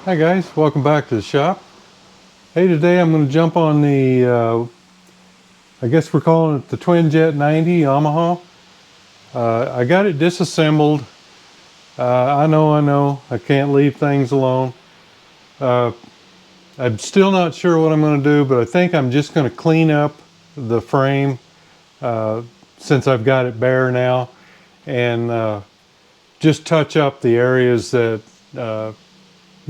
Hi guys, welcome back to the shop. Hey, today I'm going to jump on the, I guess we're calling it the Twin Jet 90 Yamaha. I got it disassembled. I know, I can't leave things alone. I'm still not sure what I'm going to do, but I think I'm just going to clean up the frame since I've got it bare now, and just touch up the areas that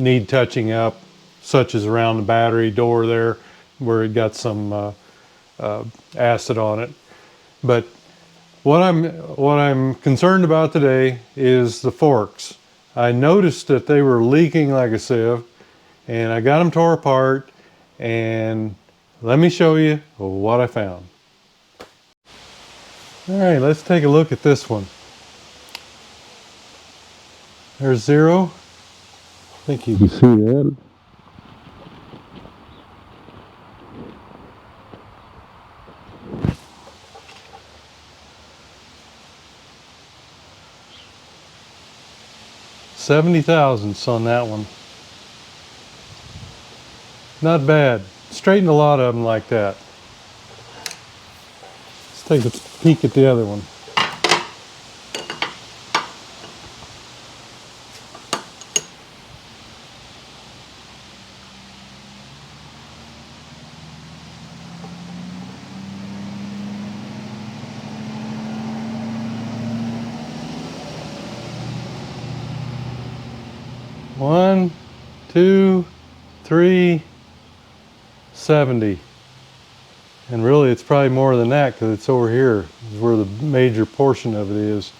need touching up, such as around the battery door there where it got some acid on it. But what I'm concerned about today is the forks. I noticed that they were leaking like a sieve, and I got them tore apart, and let me show you what I found. All right, let's take a look at this one. There's zero. I think you can see that. $70,000 on that one. Not bad. Straightened a lot of them like that. Let's take a peek at the other one. One, two, three, 70. And really it's probably more than that because it's over here is where the major portion of it is.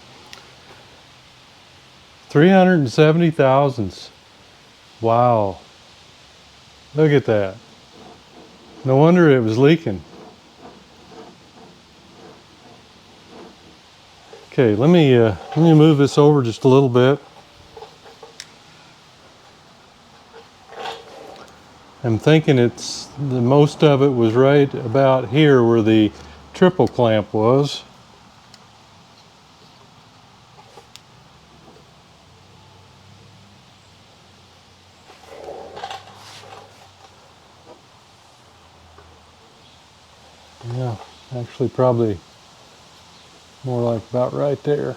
370,000. Wow. Look at that. No wonder it was leaking. Okay, let me move this over just a little bit. I'm thinking most of it was right about here where the triple clamp was. Yeah, actually probably more like about right there.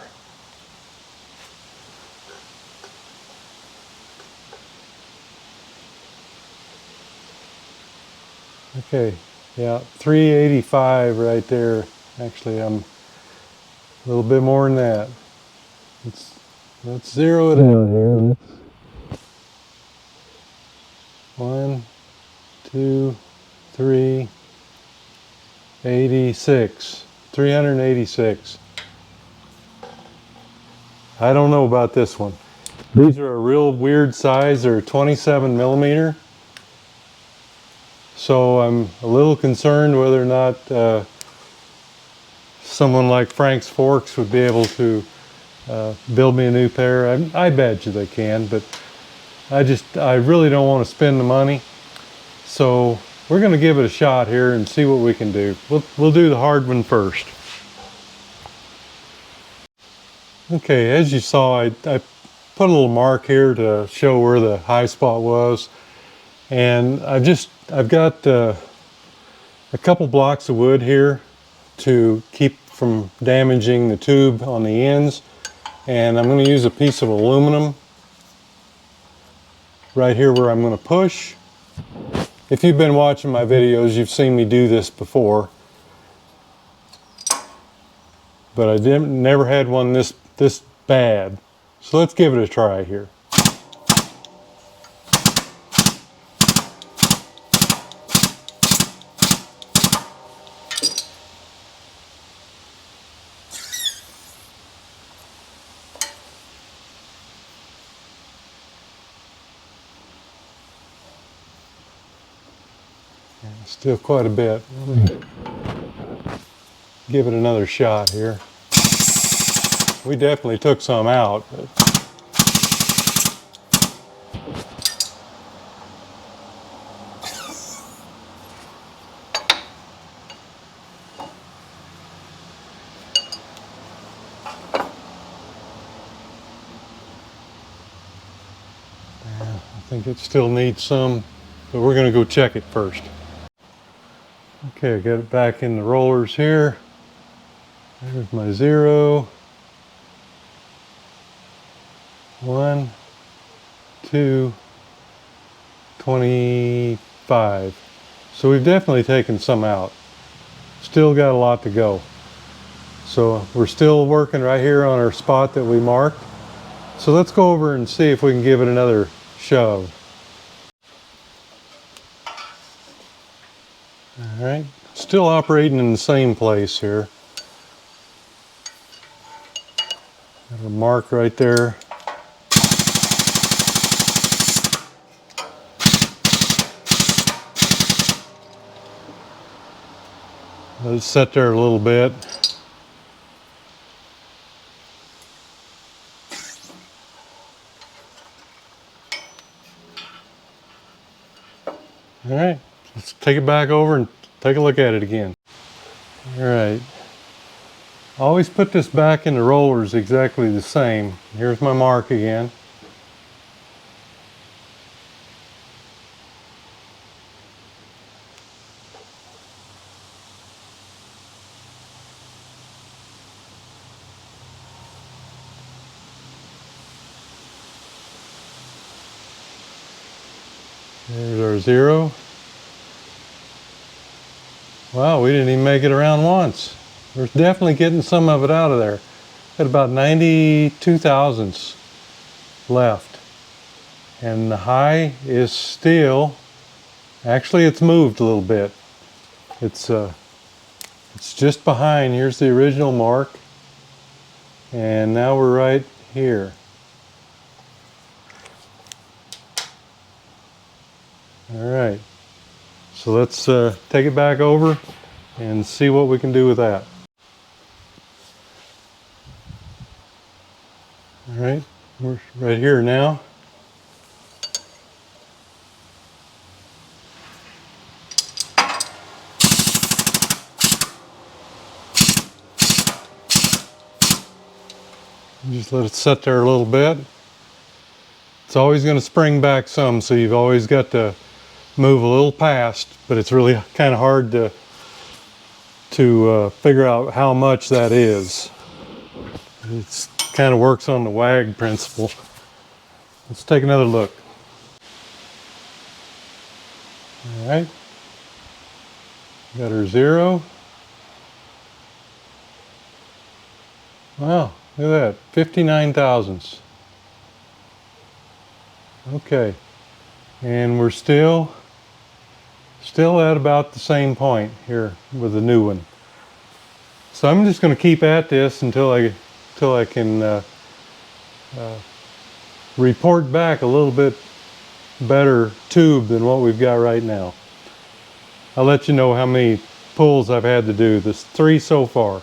Okay, yeah, 385 right there. Actually, I'm a little bit more than that. Let's zero it out here. One, two, three, 86. 386. I don't know about this one. These are a real weird size. They're 27 millimeter. So I'm a little concerned whether or not someone like Frank's Forks would be able to build me a new pair. I bet you they can, but I really don't want to spend the money. So we're going to give it a shot here and see what we can do. We'll do the hard one first. Okay, as you saw, I put a little mark here to show where the high spot was, and I've got a couple blocks of wood here to keep from damaging the tube on the ends, and I'm going to use a piece of aluminum right here where I'm going to push. If you've been watching my videos, you've seen me do this before, but I never had one this bad. So let's give it a try here. Still quite a bit. Give it another shot here. We definitely took some out. But think it still needs some, but we're going to go check it first. Okay, I got it back in the rollers here. There's my 0, 1, 2, 25. So we've definitely taken some out. Still got a lot to go. So we're still working right here on our spot that we marked. So let's go over and see if we can give it another shove. All right, still operating in the same place here. Got a mark right there. Let it sit there a little bit. All right, let's take it back over and take a look at it again. All right, always put this back in the rollers exactly the same. Here's my mark again. There's our 0. Wow, we didn't even make it around once. We're definitely getting some of it out of there. Got about 92 thousandths left. And the high is still, actually it's moved a little bit. It's just behind. Here's the original mark. And now we're right here. All right, so let's take it back over and see what we can do with that. All right, we're right here now. Just let it sit there a little bit. It's always going to spring back some, so you've always got to move a little past, but it's really kind of hard to figure out how much that is. It kind of works on the wag principle. Let's take another look. All right, got our 0. Wow, look at that, 59 thousandths. Okay, and we're still at about the same point here with the new one. So I'm just going to keep at this until I can report back a little bit better tube than what we've got right now. I'll let you know how many pulls I've had to do. There's 3 so far.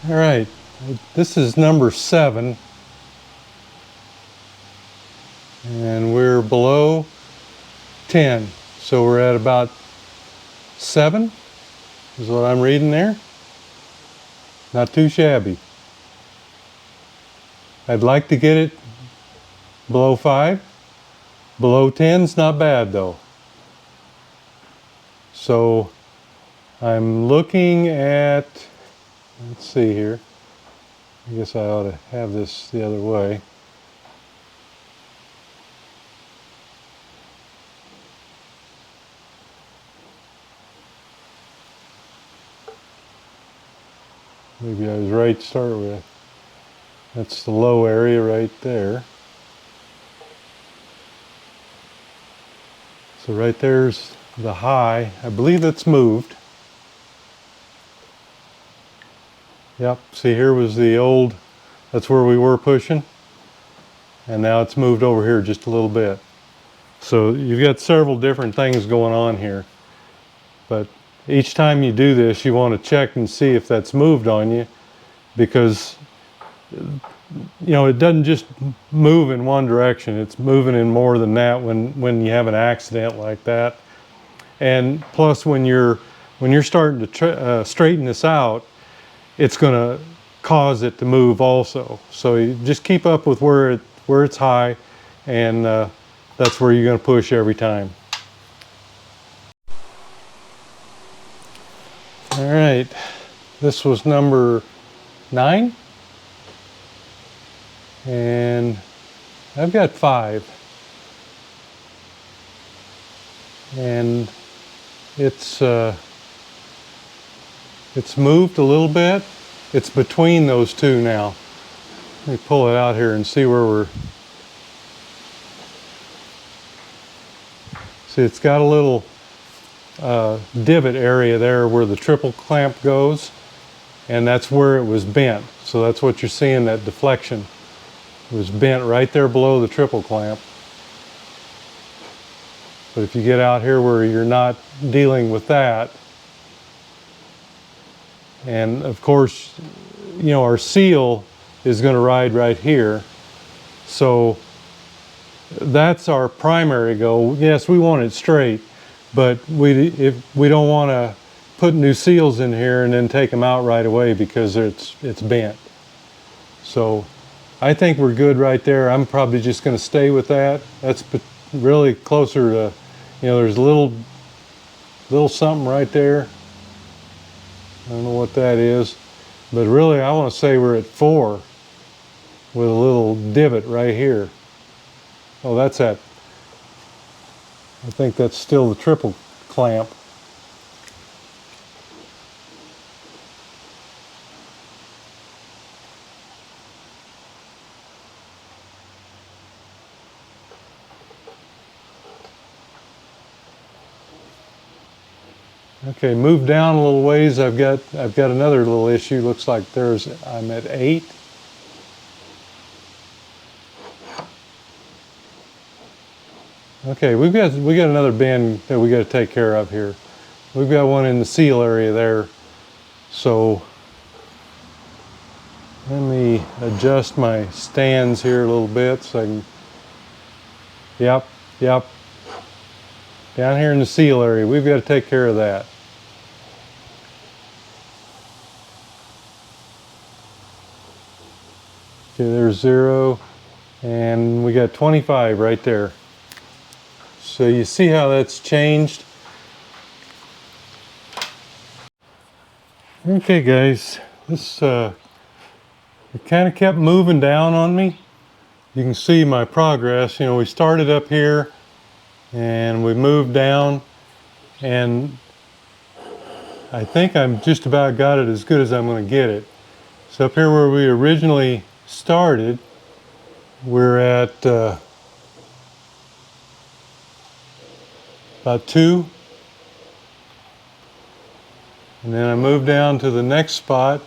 All right, this is number 7. And we're below 10, so we're at about 7 is what I'm reading there. Not too shabby. I'd like to get it below 5. Below 10's not bad though. So I'm looking at, let's see here, I guess I ought to have this the other way. Maybe I was right to start with. That's the low area right there. So right there's the high. I believe that's moved. Yep, see here was the old, that's where we were pushing. And now it's moved over here just a little bit. So you've got several different things going on here. But each time you do this, you want to check and see if that's moved on you, because you know, it doesn't just move in one direction. It's moving in more than that when you have an accident like that. And plus, when you're starting to straighten this out, it's going to cause it to move also. So you just keep up with where where it's high, and that's where you're going to push every time. All right, this was number 9, and I've got 5, and it's moved a little bit. It's between those two now. Let me pull it out here and see where we're. See, it's got a little divot area there where the triple clamp goes, and that's where it was bent. So that's what you're seeing, that deflection. It was bent right there below the triple clamp. But if you get out here where you're not dealing with that, and of course, you know, our seal is going to ride right here. So that's our primary goal. Yes, we want it straight, but if we don't want to put new seals in here and then take them out right away because it's bent. So I think we're good right there. I'm probably just going to stay with that. That's really closer to, you know, there's a little something right there. I don't know what that is, but really I want to say we're at 4 with a little divot right here. Oh, that's that. I think that's still the triple clamp. Okay, move down a little ways. I've got another little issue. Looks like I'm at 8. Okay, we got another bend that we got to take care of here. We've got one in the seal area there. So let me adjust my stands here a little bit so I can. Yep. Down here in the seal area, we've got to take care of that. Okay, there's 0, and we got 25 right there. So you see how that's changed? Okay guys, this it kind of kept moving down on me. You can see my progress. You know, we started up here and we moved down, and I think I'm just about got it as good as I'm going to get it. So up here where we originally started, we're at about 2, and then I move down to the next spot,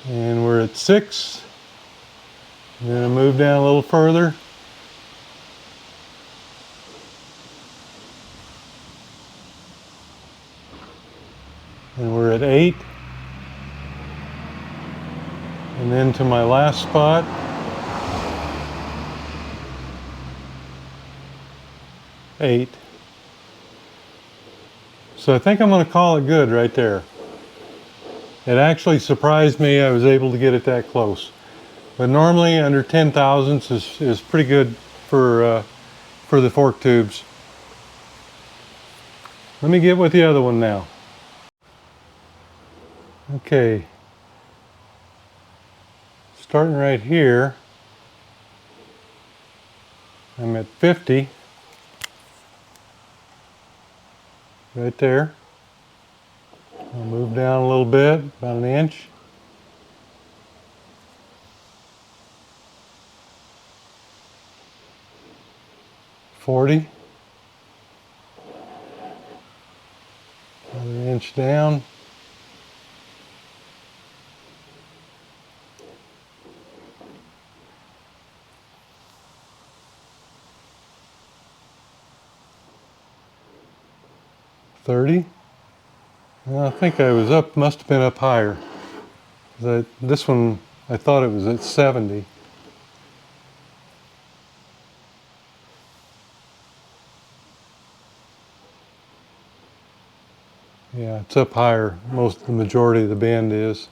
and we're at 6, and then I move down a little further, and we're at 8, and then to my last spot, eight. So I think I'm going to call it good right there. It actually surprised me I was able to get it that close. But normally under 10 thousandths is pretty good for the fork tubes. Let me get with the other one now. Okay. Starting right here, I'm at 50. Right there. I'll move down a little bit, about an inch. $40. Another inch down. $30. Well, I think I was up, must have been up higher. This one, I thought it was at 70. Yeah, it's up higher. The majority of the bend is.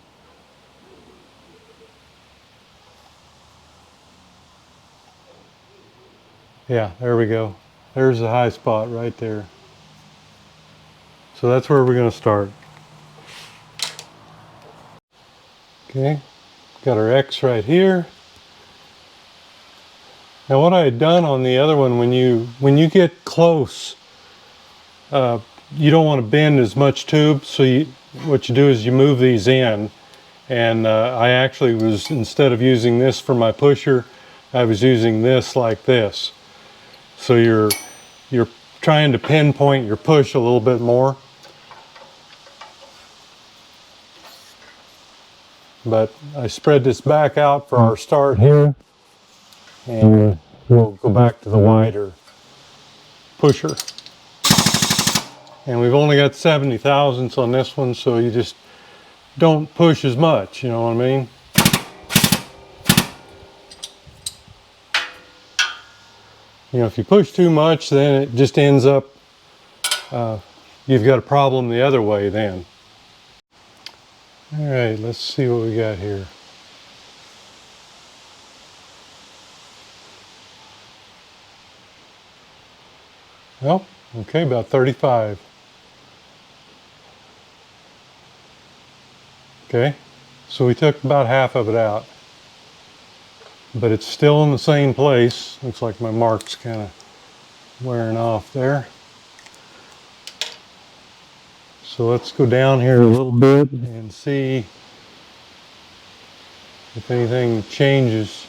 Yeah, there we go. There's the high spot right there. So that's where we're going to start. Okay, got our X right here. Now what I had done on the other one, when you get close, you don't want to bend as much tube, so what you do is you move these in. And I actually was, instead of using this for my pusher, I was using this like this. So you're trying to pinpoint your push a little bit more. But I spread this back out for our start here, and we'll go back to the wider pusher. And we've only got 70 thousandths on this one, so you just don't push as much, you know what I mean? You know, if you push too much, then it just ends up, you've got a problem the other way then. All right, let's see what we got here. Well, okay, about 35. Okay, so we took about half of it out, but it's still in the same place. Looks like my mark's kind of wearing off there. So let's go down here a little bit and see if anything changes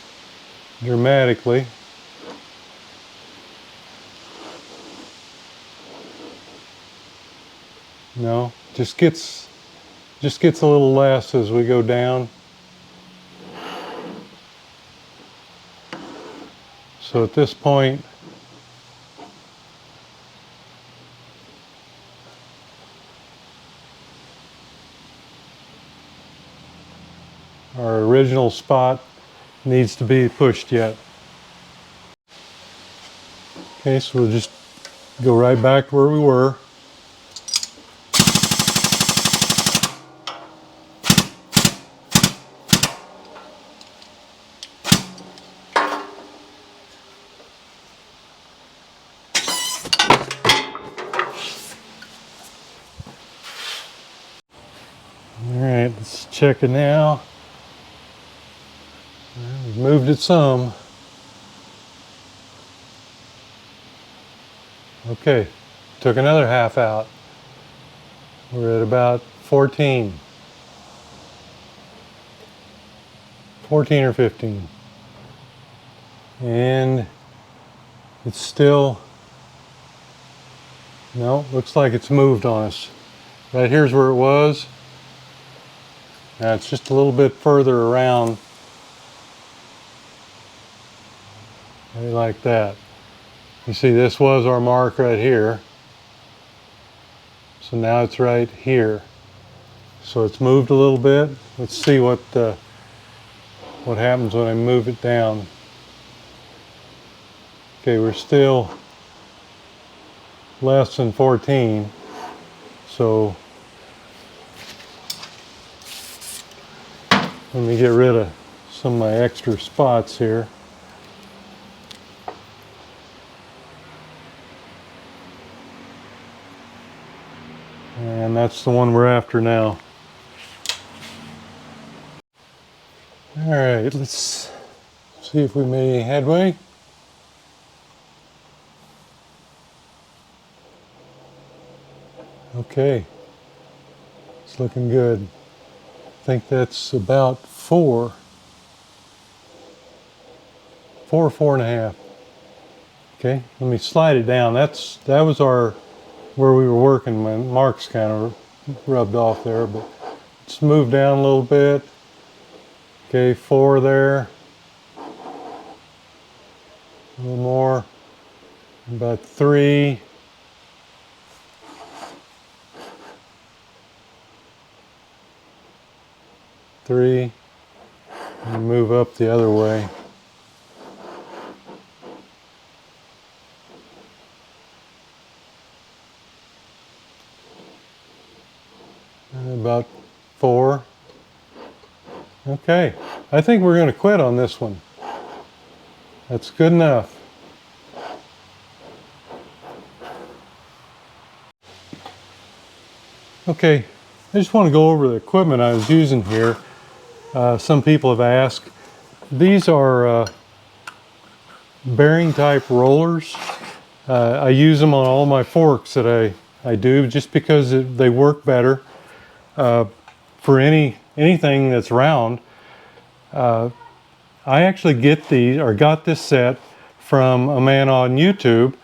dramatically. No, just gets a little less as we go down. So at this point, our original spot needs to be pushed yet. Okay, so we'll just go right back to where we were. Alright, let's check it now. We've moved it some. Okay, took another half out. We're at about 14. 14 or 15. And it's still, no, looks like it's moved on us. Right here's where it was. Now it's just a little bit further around. Maybe like that. You see, this was our mark right here. So now it's right here. So it's moved a little bit. Let's see what happens when I move it down. Okay, we're still less than 14. So let me get rid of some of my extra spots here. And that's the one we're after now. All right, let's see if we made any headway. Okay, it's looking good. I think that's about 4 and a half. Okay, let me slide it down. That was where we were working. My marks kind of rubbed off there, but let's move down a little bit. Okay, 4 there. A little more. About 3. And move up the other way. Okay, I think we're going to quit on this one. That's good enough. Okay, I just want to go over the equipment I was using here. Some people have asked. These are bearing type rollers. I use them on all my forks that I do just because they work better for anything that's round. I actually got this set from a man on YouTube,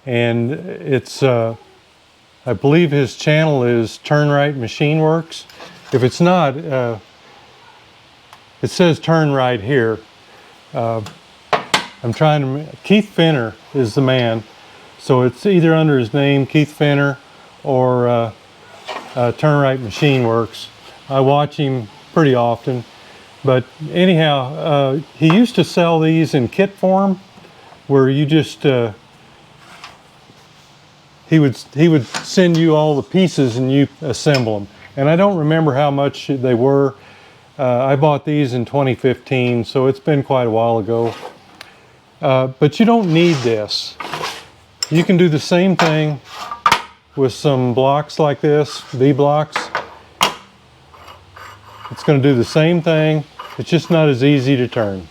and it's I believe his channel is Turn Right Machine Works. If it's not, it says Turn Right here. Keith Finner is the man, so it's either under his name, Keith Finner, or Turn Right Machine Works. I watch him pretty often. But anyhow, he used to sell these in kit form, where you just he would send you all the pieces and you assemble them. And I don't remember how much they were. I bought these in 2015, so it's been quite a while ago. But you don't need this. You can do the same thing with some blocks like this, V blocks. It's going to do the same thing. It's just not as easy to turn,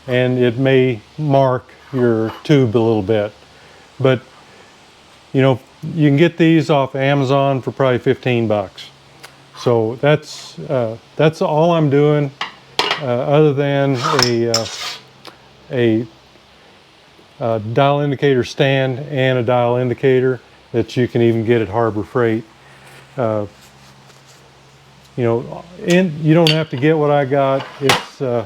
and it may mark your tube a little bit. But you know, you can get these off Amazon for probably 15 bucks. So that's all I'm doing, other than a dial indicator stand and a dial indicator that you can even get at Harbor Freight. You know, you don't have to get what I got. It's the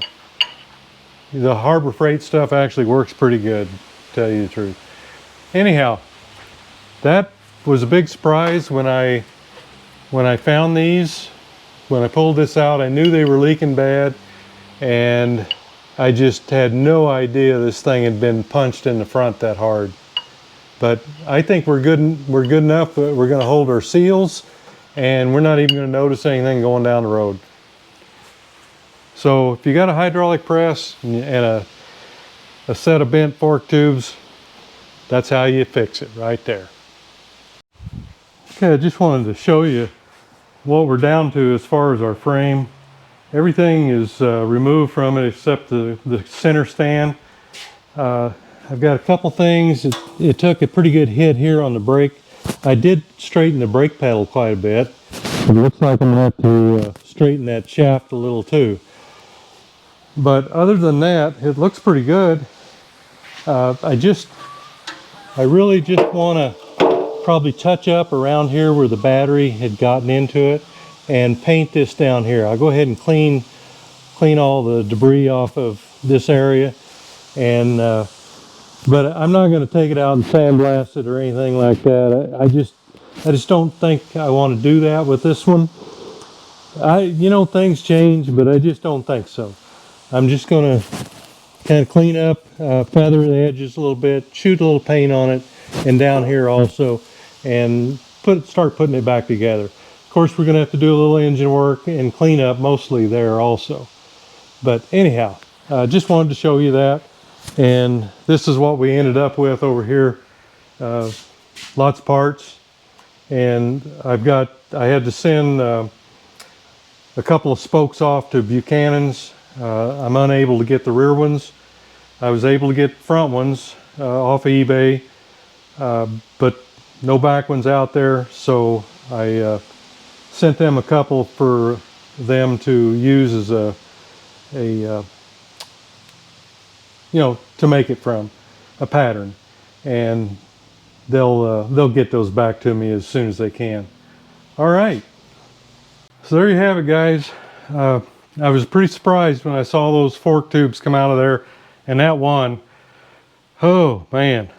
Harbor Freight stuff actually works pretty good, to tell you the truth. Anyhow, that was a big surprise when I found these. When I pulled this out, I knew they were leaking bad, and I just had no idea this thing had been punched in the front that hard. But I think we're good enough that we're going to hold our seals, and we're not even going to notice anything going down the road. So if you got a hydraulic press and a set of bent fork tubes, that's how you fix it right there. Okay, I just wanted to show you what we're down to as far as our frame. Everything is removed from it except the center stand. I've got a couple things. It took a pretty good hit here on the brake. I did straighten the brake pedal quite a bit. It looks like I'm going to have to straighten that shaft a little too. But other than that, it looks pretty good. I really just want to probably touch up around here where the battery had gotten into it and paint this down here. I'll go ahead and clean all the debris off of this area, and but I'm not going to take it out and sandblast it or anything like that. I just don't think I want to do that with this one. You know, things change, but I just don't think so. I'm just going to kind of clean up, feather the edges a little bit, shoot a little paint on it, and down here also, and start putting it back together. Of course, we're going to have to do a little engine work and clean up mostly there also. But anyhow, just wanted to show you that. And this is what we ended up with over here. Lots of parts. And I had to send a couple of spokes off to Buchanan's. I'm unable to get the rear ones. I was able to get front ones off of eBay, but no back ones out there. So I sent them a couple for them to use as you know, to make it from a pattern, and they'll get those back to me as soon as they can. All right, so there you have it, guys. I was pretty surprised when I saw those fork tubes come out of there, and that one, oh man,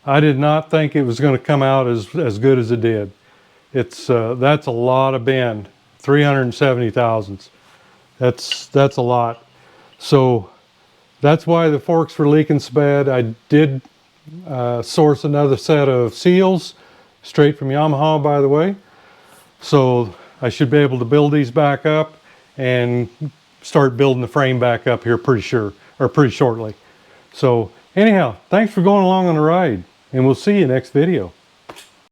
I did not think it was going to come out as good as it did. It's that's a lot of bend, 370 thousandths. That's a lot. So that's why the forks were leaking so bad. I did source another set of seals, straight from Yamaha, by the way. So I should be able to build these back up and start building the frame back up here pretty shortly. So anyhow, thanks for going along on the ride, and we'll see you next video.